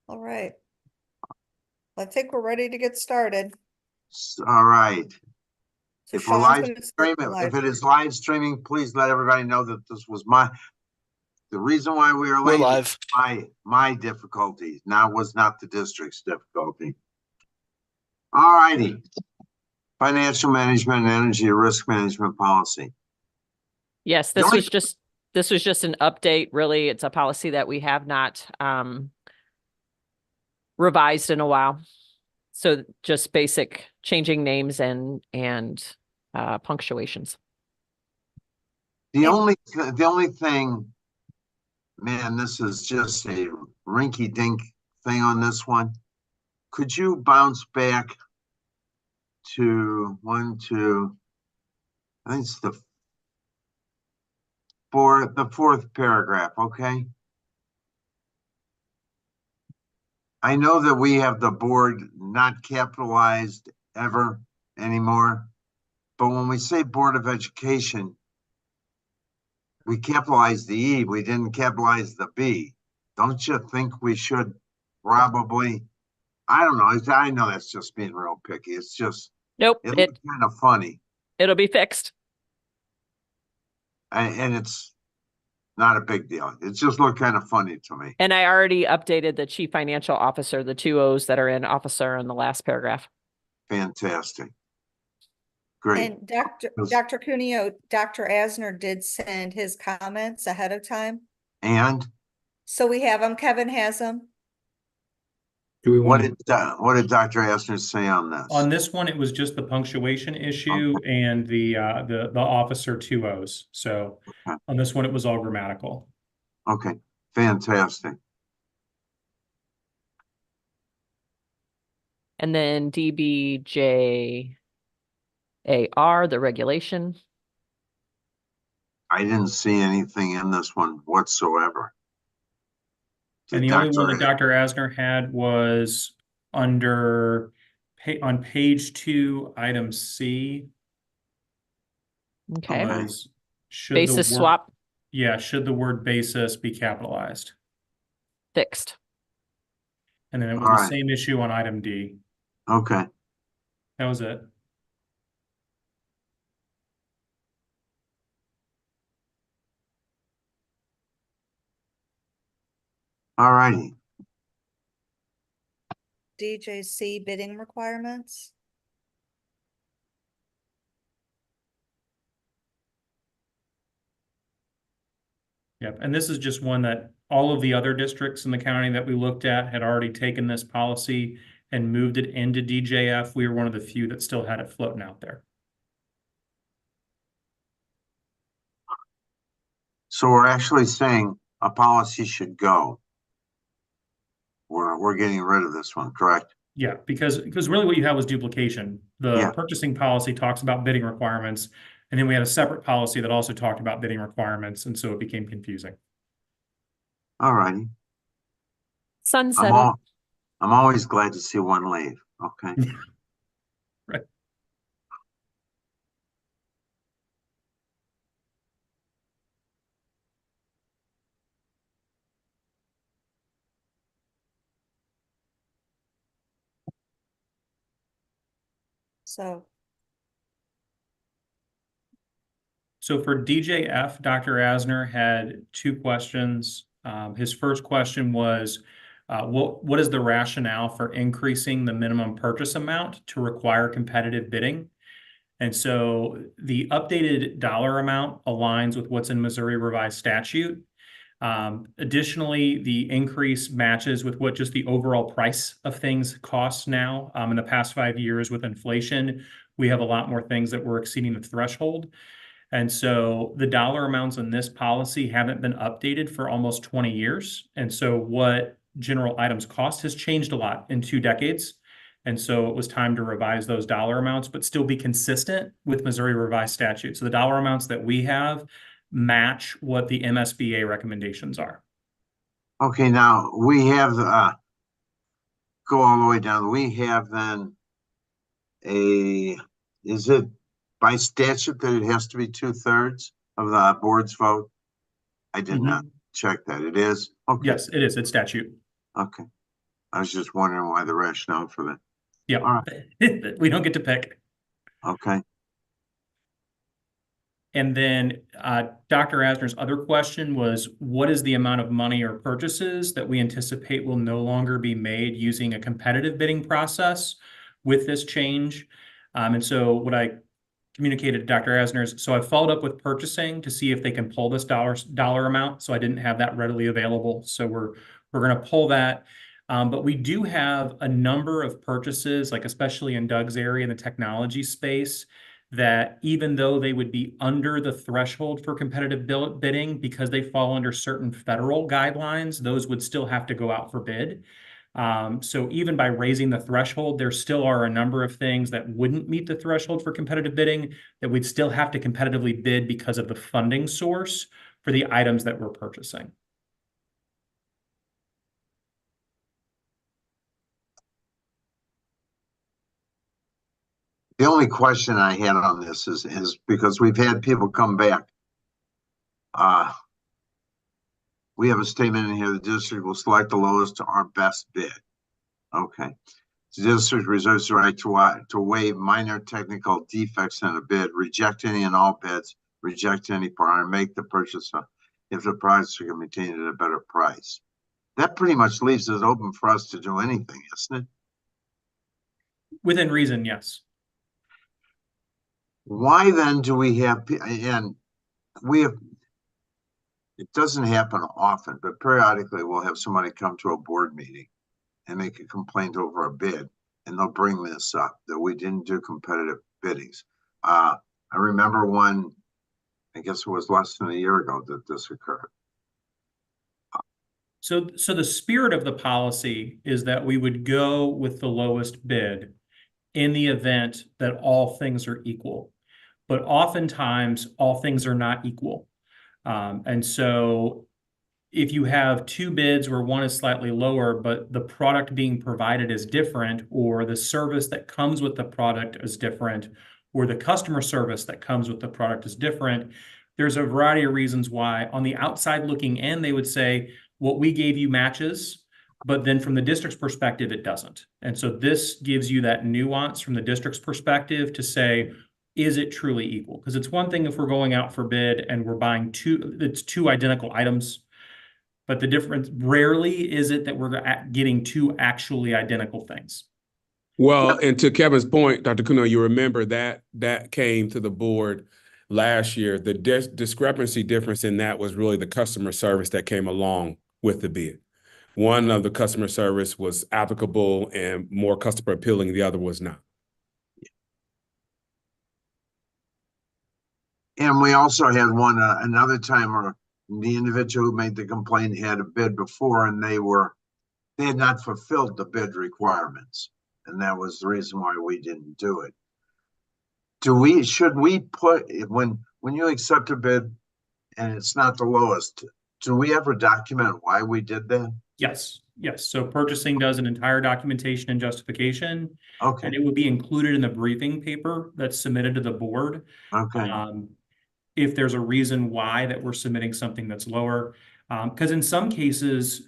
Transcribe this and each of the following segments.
All right. I think we're ready to get started. All right. So If we're Sean's live gonna start streaming, live. if it is live streaming, please let everybody know that this was the reason why we are We're late. live. My difficulty. Now was not the district's difficulty. All righty. Financial management and energy risk management policy. Yes, this was just an update. Really, it's a policy that we have not revised in a while. So just basic changing names and punctuations. The only thing, man, this is just a rinky-dink thing on this one. Could you bounce back to I think it's the fourth paragraph, okay? I know that we have the board not capitalized ever anymore, but when we say Board of Education, we capitalized the E, we didn't capitalize the B. Don't you think we should probably, I don't know, I know that's just being real picky. It's just, Nope, it looks kind of funny. It'll be fixed. And it's not a big deal. It just looked kind of funny to me. And I already updated the chief financial officer, the two O's that are in officer in the last paragraph. Fantastic. Great. And Dr. Cuneo, Dr. Asner did send his comments ahead of time. And So we have them. Kevin has them. what did Dr. Asner say on this? On this one, it was just the punctuation issue and the officer 2 O's. So on this one, it was all grammatical. Okay, fantastic. And then DBJAR, the regulation. I didn't see anything in this one whatsoever. And the only one that Dr. Asner had was under on page 2, item C. Okay. Basis swap. Yeah, should the word basis be capitalized? Fixed. And then it was the same issue on item D. Okay. That was it. All righty. DJC bidding requirements. Yep, and this is just one that all of the other districts in the county that we looked at had already taken this policy and moved it into DJF. We were one of the few that still had it floating out there. So we're actually saying a policy should go. We're getting rid of this one, correct? Yeah, because really what you have was duplication. The purchasing policy talks about bidding requirements, and then we had a separate policy that also talked about bidding requirements, and so it became confusing. All righty. Sunset. I'm always glad to see one leave. Okay. Right. So for DJF, Dr. Asner had 2 questions. His first question was, what is the rationale for increasing the minimum purchase amount to require competitive bidding? And so the updated dollar amount aligns with what's in Missouri Revised Statute. Additionally, the increase matches with what just the overall price of things costs now. In the past 5 years with inflation, we have a lot more things that were exceeding the threshold. And so the dollar amounts in this policy haven't been updated for almost 20 years. And so what general items cost has changed a lot in 2 decades. And so it was time to revise those dollar amounts, but still be consistent with Missouri Revised Statute. So the dollar amounts that we have match what the MSBA recommendations are. Okay, now we have go all the way down. We have then is it by statute that it has to be 2/3 of the board's vote? I did not check that. It is? Okay. Yes, it is. It's statute. Okay. I was just wondering why the rationale for that. Yeah, All we don't get to pick. Okay. And then Dr. Asner's other question was, what is the amount of money or purchases that we anticipate will no longer be made using a competitive bidding process with this change? And so what I communicated to Dr. Asner is, so I followed up with purchasing to see if they can pull this dollar amount. So I didn't have that readily available. So we're going to pull that. But we do have a number of purchases, like especially in Doug's area in the technology space, that even though they would be under the threshold for competitive bidding because they fall under certain federal guidelines, those would still have to go out for bid. So even by raising the threshold, there still are a number of things that wouldn't meet the threshold for competitive bidding that we'd still have to competitively bid because of the funding source for the items that we're purchasing. The only question I had on this is because we've had people come back. We have a statement in here, the district will select the lowest to our best bid. Okay. The district reserves the right to waive minor technical defects in a bid, reject any and all bids, reject any part, and make the purchase if the price can be obtained at a better price. That pretty much leaves it open for us to do anything, isn't it? Within reason, yes. Why then do we have, and we have, it doesn't happen often, but periodically we'll have somebody come to a board meeting and make a complaint over a bid, and they'll bring this up, that we didn't do competitive biddings. I remember one, I guess it was less than a year ago that this occurred. So the spirit of the policy is that we would go with the lowest bid in the event that all things are equal. But oftentimes, all things are not equal. And so if you have two bids where one is slightly lower, but the product being provided is different, or the service that comes with the product is different, or the customer service that comes with the product is different, there's a variety of reasons why on the outside looking in, they would say, what we gave you matches, but then from the district's perspective, it doesn't. And so this gives you that nuance from the district's perspective to say, is it truly equal? Because it's one thing if we're going out for bid and we're buying two identical items, but the difference, rarely is it that we're getting two actually identical things. Well, and to Kevin's point, Dr. Kuno, you remember that came to the board last year. The discrepancy difference in that was really the customer service that came along with the bid. One of the customer service was applicable and more customer appealing, the other was not. And we also had one, another time where the individual who made the complaint had a bid before and they had not fulfilled the bid requirements. And that was the reason why we didn't do it. Should we put, when you accept a bid and it's not the lowest, do we ever document why we did that? Yes. So purchasing does an entire documentation and justification. Okay. And it would be included in the briefing paper that's submitted to the board. Okay. If there's a reason why that we're submitting something that's lower. Because in some cases,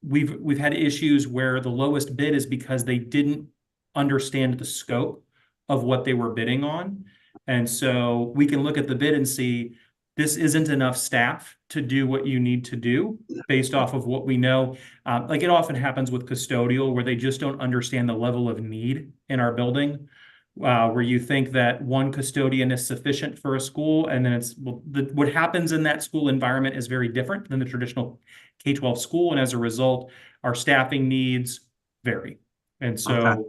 we've had issues where the lowest bid is because they didn't understand the scope of what they were bidding on. And so we can look at the bid and see, this isn't enough staff to do what you need to do based off of what we know. Like it often happens with custodial where they just don't understand the level of need in our building. Where you think that one custodian is sufficient for a school, and then what happens in that school environment is very different than the traditional K-12 school, and as a result, our staffing needs vary. And so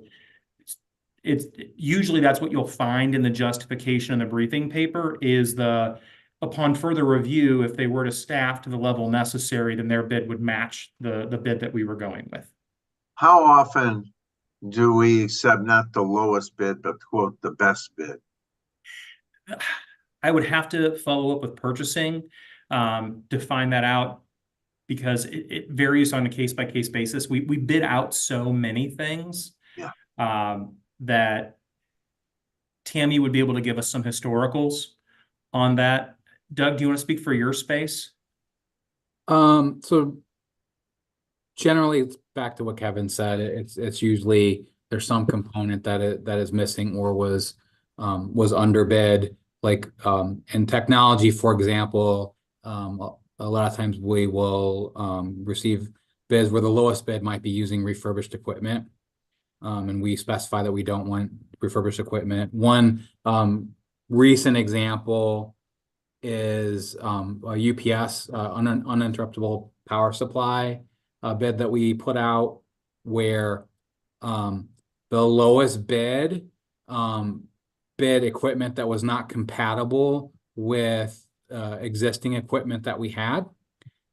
it's usually that's what you'll find in the justification in the briefing paper is upon further review, if they were to staff to the level necessary, then their bid would match the bid that we were going with. How often do we accept not the lowest bid, but quote, the best bid? I would have to follow up with purchasing to find that out because it varies on a case-by-case basis. We bid out so many things that Tammy would be able to give us some historicals on that. Doug, do you want to speak for your space? So generally it's back to what Kevin said, it's usually there's some component that is missing or was underbid. Like in technology, for example, a lot of times we will receive bids where the lowest bid might be using refurbished equipment. And we specify that we don't want refurbished equipment. One recent example is a UPS uninterruptible power supply bid that we put out, where the lowest bid bid equipment that was not compatible with existing equipment that we had.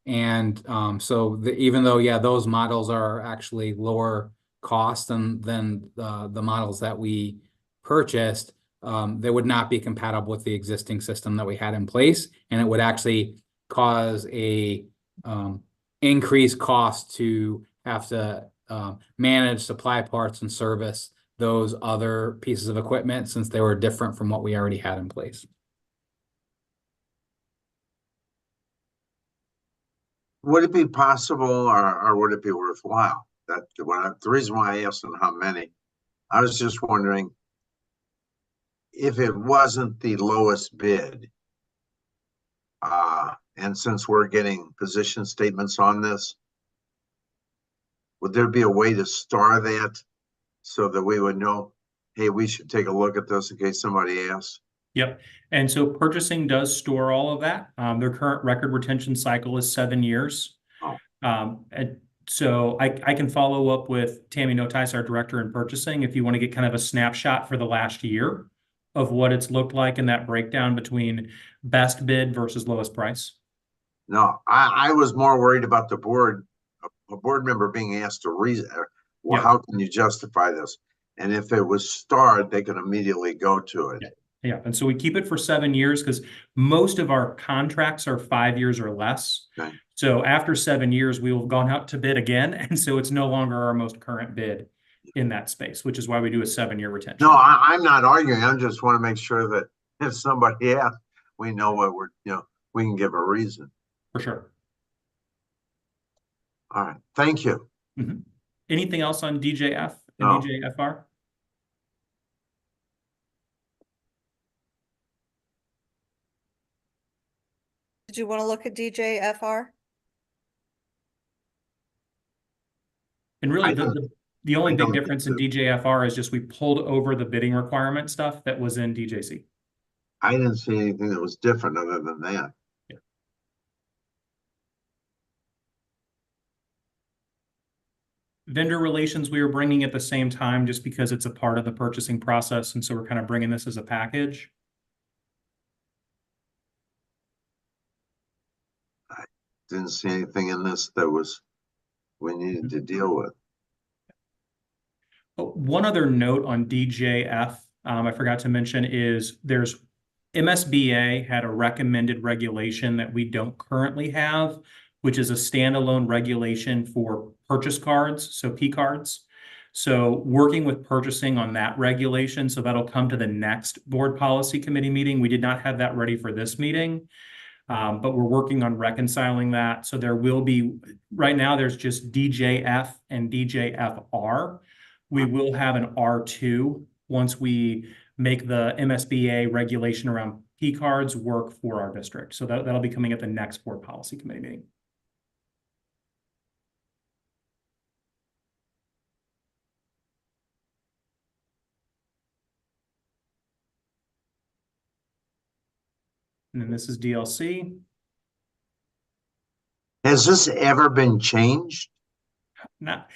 And so even though, yeah, those models are actually lower cost than the models that we purchased, they would not be compatible with the existing system that we had in place, and it would actually cause a increased cost to have to manage supply parts and service those other pieces of equipment, since they were different from what we already had in place. Would it be possible, or would it be worthwhile? The reason why I asked them how many, I was just wondering if it wasn't the lowest bid. And since we're getting position statements on this, would there be a way to star that so that we would know, hey, we should take a look at this in case somebody asks? Yep. And so purchasing does store all of that. Their current record retention cycle is 7 years. Oh. And so I can follow up with Tammy Notice, our director in purchasing, if you want to get kind of a snapshot for the last year of what it's looked like in that breakdown between best bid versus lowest price. No, I was more worried about the board, a board member being asked to reason, well, Yeah. how can you justify this? And if it was starred, they could immediately go to it. Yeah, and so we keep it for 7 years because most of our contracts are 5 years or less. Okay. So after 7 years, we will have gone out to bid again, and so it's no longer our most current bid in that space, which is why we do a 7-year retention. No, I'm not arguing. I just want to make sure that if somebody asks, we know what we can give a reason. For sure. All right, thank you. Mm-hmm. Anything else on DJF and No. DJFR? Did you want to look at DJFR? And really, I don't- the only I big don't think difference in so. DJFR is just we pulled over the bidding requirement stuff that was in DJC. I didn't see anything that was different other than that. Vendor relations, we were bringing at the same time just because it's a part of the purchasing process. And so we're kind of bringing this as a package. Didn't see anything in this that we needed to deal with. One other note on DJF, I forgot to mention is there's MSBA had a recommended regulation that we don't currently have, which is a standalone regulation for purchase cards, so P cards. So working with purchasing on that regulation, so that'll come to the next board policy committee meeting. We did not have that ready for this meeting, but we're working on reconciling that. So there will be, right now there's just DJF and DJFR. We will have an R2 once we make the MSBA regulation around P cards work for our district. So that'll be coming at the next board policy committee meeting. And then this is DLC. Has this ever been changed? Not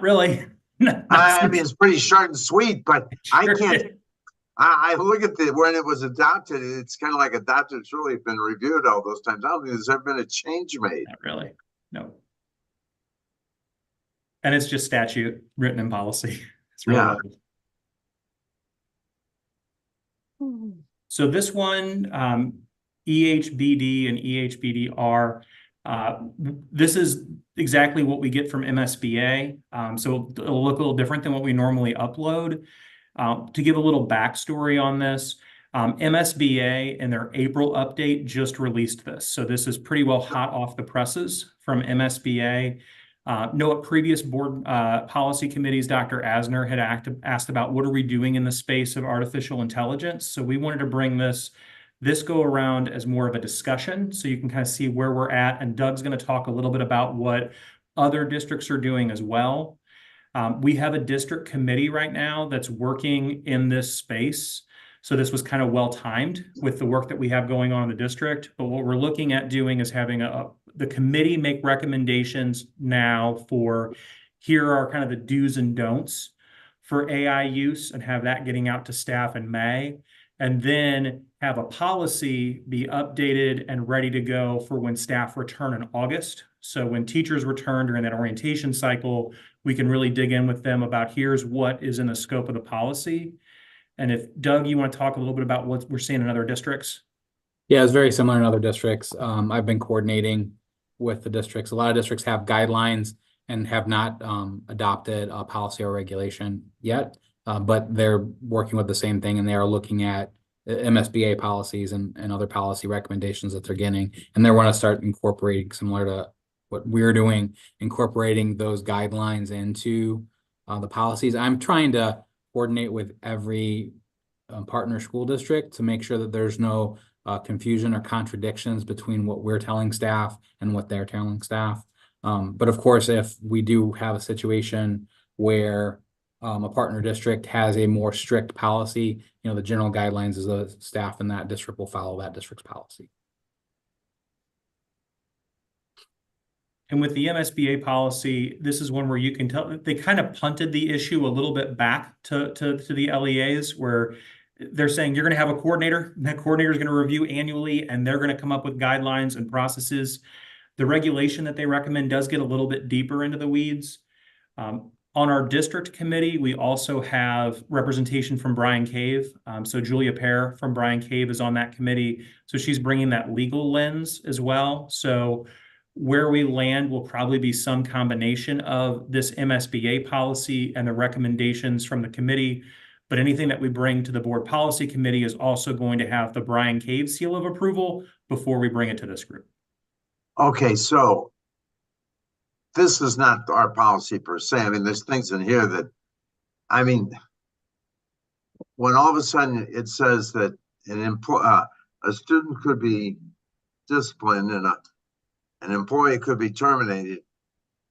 really. I mean, it's pretty short and sweet, but I Sure can't. is. I look at when it was adopted. It's kind of like adopted. It's really been reviewed all those times. I don't think there's ever been a change made. Not really. No. And it's just statute written in policy. It's really Yeah. old. So this one, EHBD and EHBDR, this is exactly what we get from MSBA. So it'll look a little different than what we normally upload. To give a little backstory on this, MSBA in their April update just released this. So this is pretty well hot off the presses from MSBA. Know at previous board policy committees, Dr. Asner had asked about what are we doing in the space of artificial intelligence. So we wanted to bring this go around as more of a discussion, so you can kind of see where we're at. And Doug's going to talk a little bit about what other districts are doing as well. We have a district committee right now that's working in this space. So this was kind of well timed with the work that we have going on in the district. But what we're looking at doing is having the committee make recommendations now for, here are kind of the do's and don'ts for AI use, and have that getting out to staff in May. And then have a policy be updated and ready to go for when staff return in August. So when teachers return during that orientation cycle, we can really dig in with them about here's what is in the scope of the policy. And if Doug, you want to talk a little bit about what we're seeing in other districts? Yeah, it's very similar in other districts. I've been coordinating with the districts. A lot of districts have guidelines and have not adopted a policy or regulation yet, but they're working with the same thing, and they are looking at MSBA policies and other policy recommendations that they're getting, and they want to start incorporating, similar to what we're doing, incorporating those guidelines into the policies. I'm trying to coordinate with every partner school district to make sure that there's no confusion or contradictions between what we're telling staff and what they're telling staff. But of course, if we do have a situation where a partner district has a more strict policy, the general guidelines is the staff in that district will follow that district's policy. And with the MSBA policy, this is one where you can tell they kind of punted the issue a little bit back to the LEAs, where they're saying you're going to have a coordinator, and that coordinator is going to review annually, and they're going to come up with guidelines and processes. The regulation that they recommend does get a little bit deeper into the weeds. On our district committee, we also have representation from Brian Cave. So Julia Pear from Brian Cave is on that committee. So she's bringing that legal lens as well. So where we land will probably be some combination of this MSBA policy and the recommendations from the committee. But anything that we bring to the board policy committee is also going to have the Brian Cave seal of approval before we bring it to this group. Okay, so this is not our policy per se. I mean, there's things in here that, I mean, when all of a sudden it says that a student could be disciplined and an employee could be terminated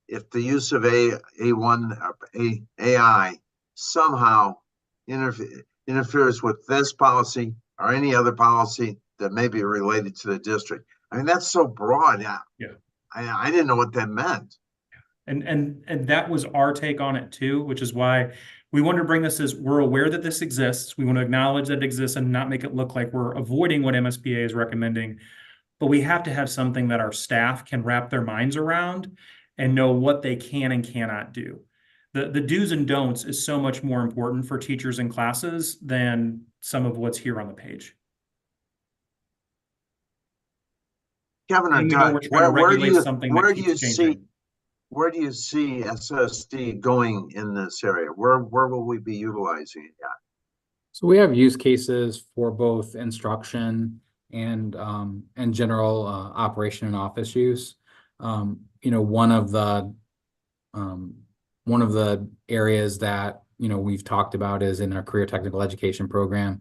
if the use of AI somehow interferes with this policy or any other policy that may be related to the district. I mean, that's so broad. Yeah. I didn't know what that meant. And that was our take on it too, which is why we wanted to bring this as we're aware that this exists. We want to acknowledge that it exists and not make it look like we're avoiding what MSBA is recommending. But we have to have something that our staff can wrap their minds around and know what they can and cannot do. The do's and don'ts is so much more important for teachers and classes than some of what's here on the page. Kevin, And we know we're trying to regulate something that keeps changing. Where do you see SSD going in this area? Where will we be utilizing it at? So we have use cases for both instruction and general operation and office use. One of the areas that we've talked about is in our career technical education program.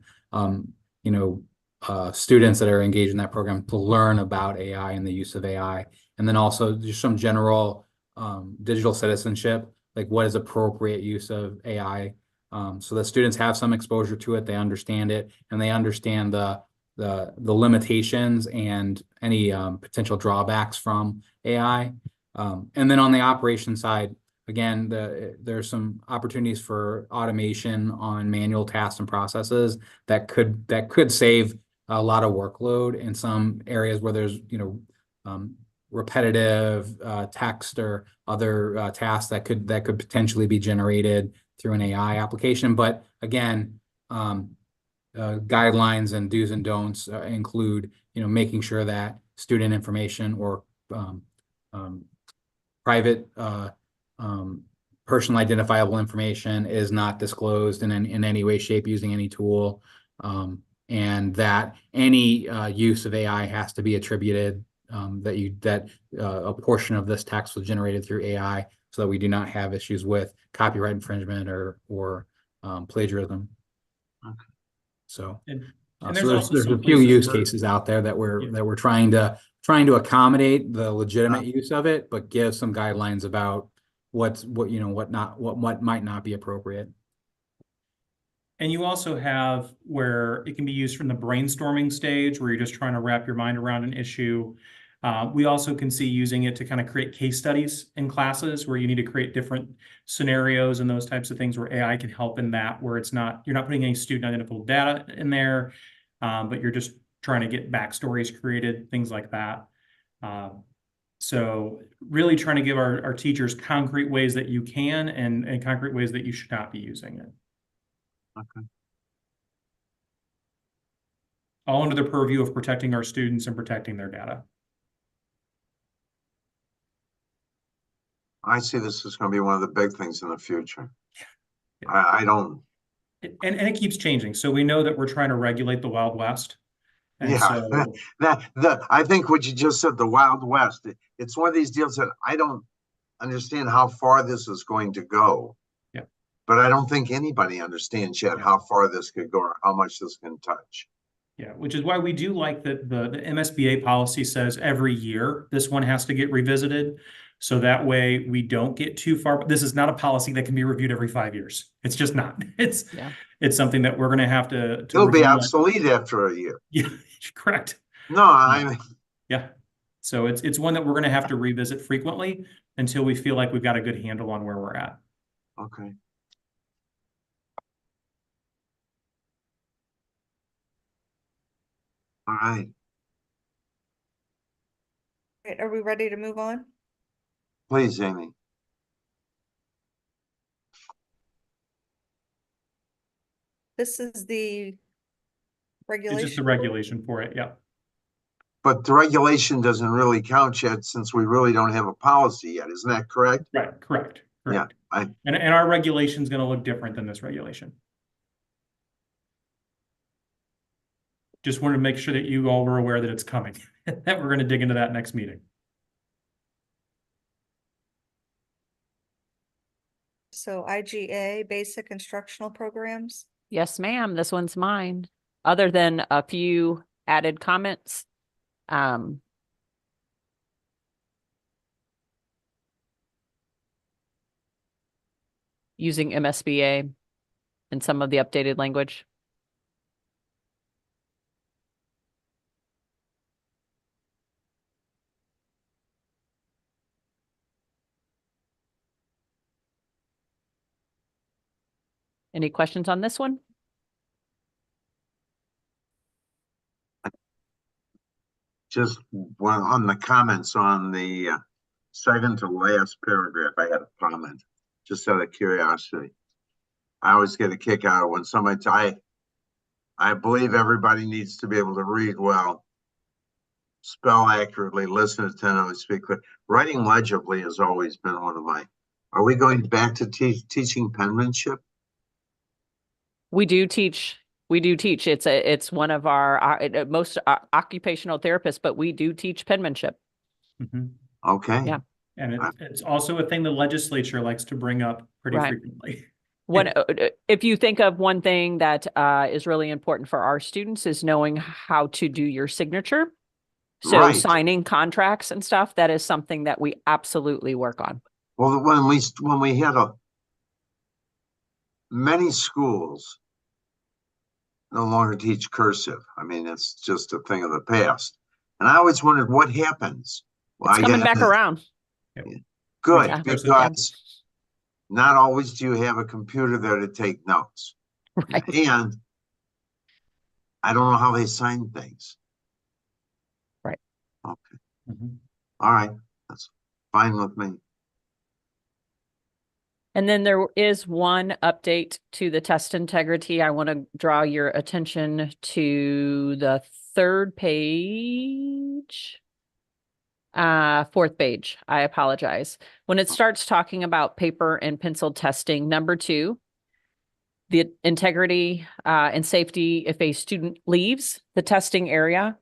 Students that are engaged in that program to learn about AI and the use of AI, and then also just some general digital citizenship, like what is appropriate use of AI, so that students have some exposure to it, they understand it, and they understand the limitations and any potential drawbacks from AI. And then on the operation side, again, there's some opportunities for automation on manual tasks and processes that could save a lot of workload in some areas where there's repetitive text or other tasks that could potentially be generated through an AI application. But again, guidelines and do's and don'ts include making sure that student information or private personal identifiable information is not disclosed in any way, shape, using any tool, and that any use of AI has to be attributed that a portion of this text was generated through AI, so that we do not have issues with copyright infringement or plagiarism. Okay. So, And so there's also there's a some few places use where- cases out there that Yeah. we're trying to accommodate the legitimate use of it, but give some guidelines about what might not be appropriate. And you also have where it can be used from the brainstorming stage, where you're just trying to wrap your mind around an issue. We also can see using it to kind of create case studies in classes where you need to create different scenarios and those types of things where AI can help in that, where you're not putting any student identifiable data in there, but you're just trying to get backstories created, things like that. So really trying to give our teachers concrete ways that you can and concrete ways that you should not be using it. Okay. All under the purview of protecting our students and protecting their data. I see this is going to be one of the big things in the future. Yeah. I don't. And it keeps changing. So we know that we're trying to regulate the Wild West. And Yeah, so I think what you just said, the Wild West, it's one of these deals that I don't understand how far this is going to go. Yeah. But I don't think anybody understands yet Yeah. how far this could go or how much this can touch. yeah, which is why we do like that the MSBA policy says every year this one has to get revisited. So that way we don't get too far. This is not a policy that can be reviewed every 5 years. It's just not. It's something that we're going to have to It'll be review. obsolete after a year. Yeah, correct. No, I mean, Yeah. So it's one that we're going to have to revisit frequently until we feel like we've got a good handle on where we're at. okay. All right. Right, are we ready to move on? Please, Amy. This is the It's just the regulation. regulation for it. Yeah. But the regulation doesn't really count yet since we really don't have a policy yet. Isn't that correct? Right. Correct. Yeah. And our regulation is going to look different than this regulation. Just wanted to make sure that you all were aware that it's coming, that we're going to dig into that next meeting. So IGA, basic instructional programs. Yes, ma'am. This one's mine. Other than a few added comments. Using MSBA and some of the updated language. Any questions on this one? Just one on the comments on the second to last paragraph, I had a comment, just out of curiosity. I always get a kick out of when somebody, I believe everybody needs to be able to read well, spell accurately, listen attentively, speak clearly. Writing legibly has always been one of my, are we going back to teaching penmanship? We do teach. It's one of our most occupational therapists, but we do teach penmanship. Mm-hmm. Okay. Yeah. And it's also a thing the legislature likes to bring up pretty Right. frequently. If you think of one thing that is really important for our students is knowing how to do your signature. So Right. signing contracts and stuff, that is something that we absolutely work on. Well, when we had many schools no longer teach cursive. I mean, it's just a thing of the past. And I always wondered what happens. Well, It's coming back around. Good, Yeah. because not always do you have a computer there to take notes. Right. And I don't know how they sign things. Right. Okay. Mhm. All right. That's fine with me. And then there is one update to the test integrity. I want to draw your attention to the third page. Fourth page. I apologize. When it starts talking about paper and pencil testing, number 2, the integrity and safety if a student leaves the testing area,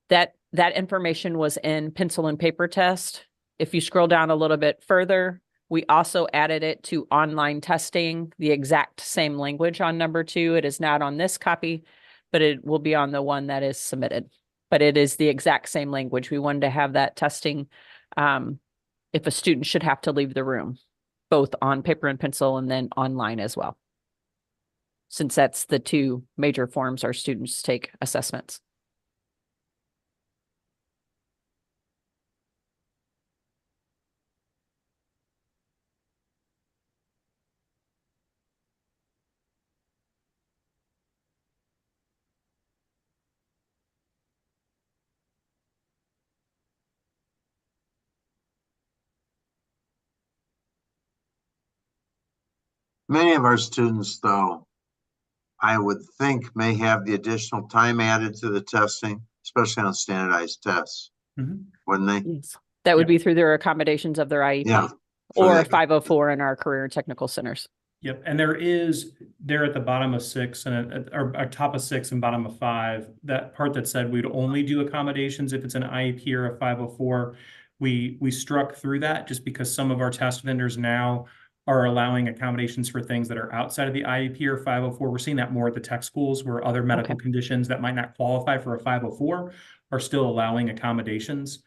that That information was in pencil and paper test. If you scroll down a little bit further, we also added it to online testing, the exact same language on number 2. It is not on this copy, but it will be on the one that is submitted. But it is the exact same language. We wanted to have that testing if a student should have to leave the room, both on paper and pencil and then online as well. Since that's the 2 major forms our students take assessments. Many of our students, though, I would think may have the additional time added to the testing, especially on standardized tests, Mhm. wouldn't they? Yes. That would Yep. be through their accommodations of their IEP. Yeah. for Or that. 504 in our career and technical centers. Yep, and there at the bottom of 6 or top of 6 and bottom of 5, that part that said we'd only do accommodations if it's an IEP or a 504, we struck through that just because some of our test vendors now are allowing accommodations for things that are outside of the IEP or 504. We're seeing that more at the tech schools where other medical conditions that might not qualify for a 504 are still allowing accommodations.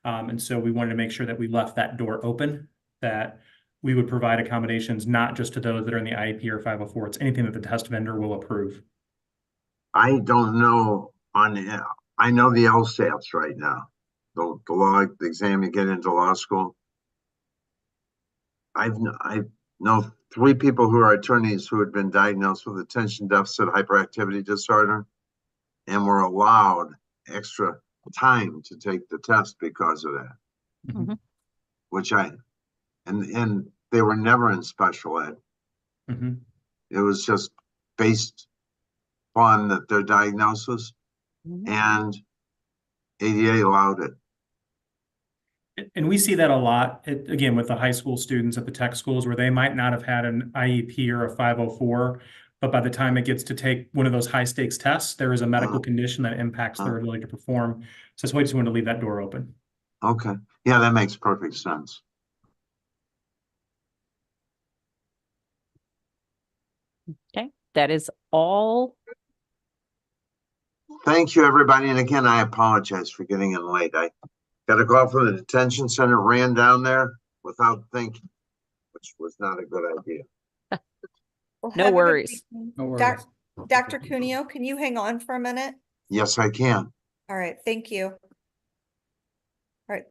And so we wanted to make sure that we left that door open, that we would provide accommodations, not just to those that are in the IEP or 504. It's anything that the test vendor will approve. I don't know I know the LSATs right now, the law, the exam you get into law school. I know 3 people who are attorneys who had been diagnosed with attention deficit hyperactivity disorder and were allowed extra time to take the test because of that. Mhm. Which and they were never in special ed. Mhm. It was just based on their diagnosis, Mhm. and ADA allowed it. And we see that a lot, again, with the high school students at the tech schools where they might not have had an IEP or a 504, but by the time it gets to take one of those high stakes tests, there is a medical condition that impacts their ability to perform. So that's why I just wanted to leave that door open. Okay. Yeah, that makes perfect sense. Okay, that is all. Thank you, everybody. And again, I apologize for getting in late. I got a call from the detention center, ran down there without thinking, which was not a good idea. Well, No have a good worries. evening. No worries. Dr. Cuneo, can you hang on for a minute? Yes, I can. All right, thank you.